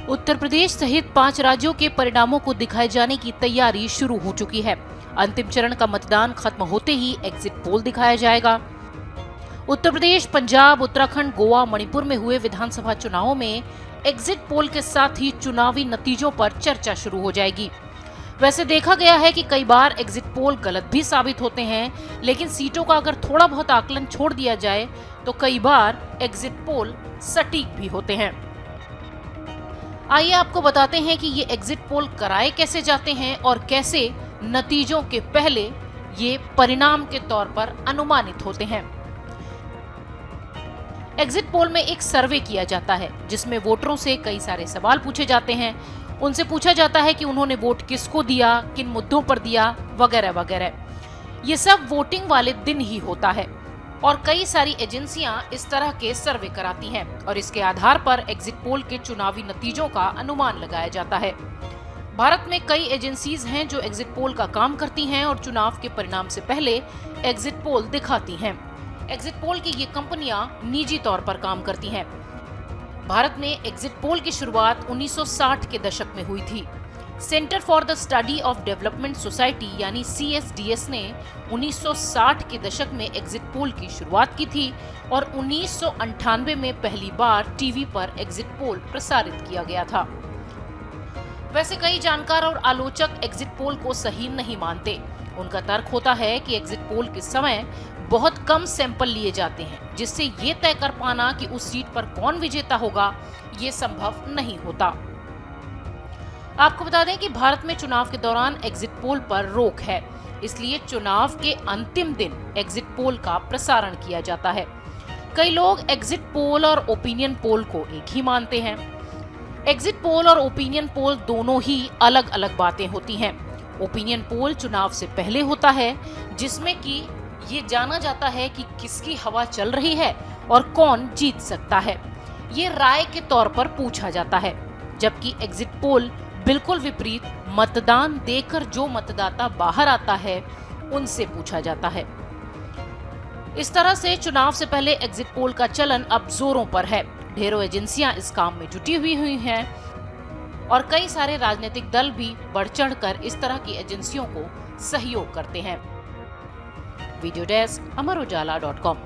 उत्तर प्रदेश सहित 5 राज्यों के परिणामों को दिखाए जाने की तैयारी शुरू हो चुकी है। अंतिम चरण का मतदान खत्म होते ही एग्जिट पोल दिखाया जाएगा। उत्तर प्रदेश, पंजाब, उत्तराखंड, गोवा, मणिपुर में हुए विधानसभा चुनावों में एग्जिट पोल के साथ ही चुनावी नतीजों पर चर्चा शुरू हो जाएगी। वैसे देखा गया है कि कई बार एग्जिट पोल गलत भी साबित होते हैं, लेकिन सीटों का अगर थोड़ा बहुत आकलन छोड़ दिया जाए तो कई बार एग्जिट पोल सटीक भी होते हैं। आइए आपको बताते हैं कि ये एग्जिट पोल कराए कैसे जाते हैं और कैसे नतीजों के पहले ये परिणाम के तौर पर अनुमानित होते हैं। एग्जिट पोल में एक सर्वे किया जाता है जिसमें वोटरों से कई सारे सवाल पूछे जाते हैं। उनसे पूछा जाता है कि उन्होंने वोट किसको दिया, किन मुद्दों पर दिया, वगैरह वगैरह। ये सब वोटिंग वाले दिन ही होता है और कई सारी एजेंसियां इस तरह के सर्वे कराती हैं और इसके आधार पर एग्जिट पोल के चुनावी नतीजों का अनुमान लगाया जाता है। भारत में कई एजेंसीज हैं जो एग्जिट पोल का काम करती हैं और चुनाव के परिणाम से पहले एग्जिट पोल दिखाती हैं। एग्जिट पोल की ये कंपनियां निजी तौर पर काम करती हैं। भारत में एग्जिट पोल की शुरुआत 1960 के दशक में हुई थी। Centre for the study of development society यानी CSDS ने 1960 के दशक में एग्जिट पोल की शुरुआत की थी और 1998 में पहली बार टीवी पर एग्जिट पोल प्रसारित किया गया था। वैसे कई जानकार और आलोचक एग्जिट पोल को सही नहीं मानते। उनका तर्क होता है कि एग्जिट पोल के समय बहुत कम सैंपल लिए जाते हैं, जिससे ये तय कर पाना कि उस सीट पर कौन विजेता होगा ये संभव नहीं होता। आपको बता दें कि भारत में चुनाव के दौरान एग्जिट पोल पर रोक है, इसलिए चुनाव के अंतिम दिन एग्जिट पोल का प्रसारण किया जाता है। कई लोग एग्जिट पोल और ओपिनियन पोल को एक ही मानते हैं। एग्जिट पोल और ओपिनियन पोल दोनों ही अलग अलग बातें होती हैं। ओपिनियन पोल चुनाव से पहले होता है, जिसमें कि ये जाना जाता है कि किसकी हवा चल रही है और कौन जीत सकता है। ये राय के तौर पर पूछा जाता है, जबकि एग्जिट पोल बिल्कुल विपरीत, मतदान देकर जो मतदाता बाहर आता है उनसे पूछा जाता है। इस तरह से चुनाव से पहले एग्जिट पोल का चलन अब जोरों पर है। ढेरों एजेंसियां इस काम में जुटी हुई हैं और कई सारे राजनीतिक दल भी बढ़ चढ़कर इस तरह की एजेंसियों को सहयोग करते हैं। Video desk अमरउजाला.com।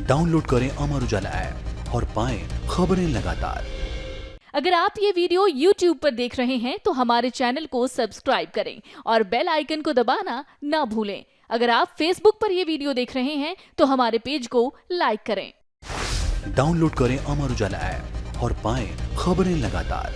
डाउनलोड करें अमर उजाला ऐप और पाएं खबरें लगातार। अगर आप ये वीडियो YouTube पर देख रहे हैं तो हमारे चैनल को सब्सक्राइब करें और बेल आइकन को दबाना ना भूलें। अगर आप Facebook पर ये वीडियो देख रहे हैं तो हमारे पेज को लाइक करें। डाउनलोड करें अमर उजाला ऐप और पाएं खबरें लगातार।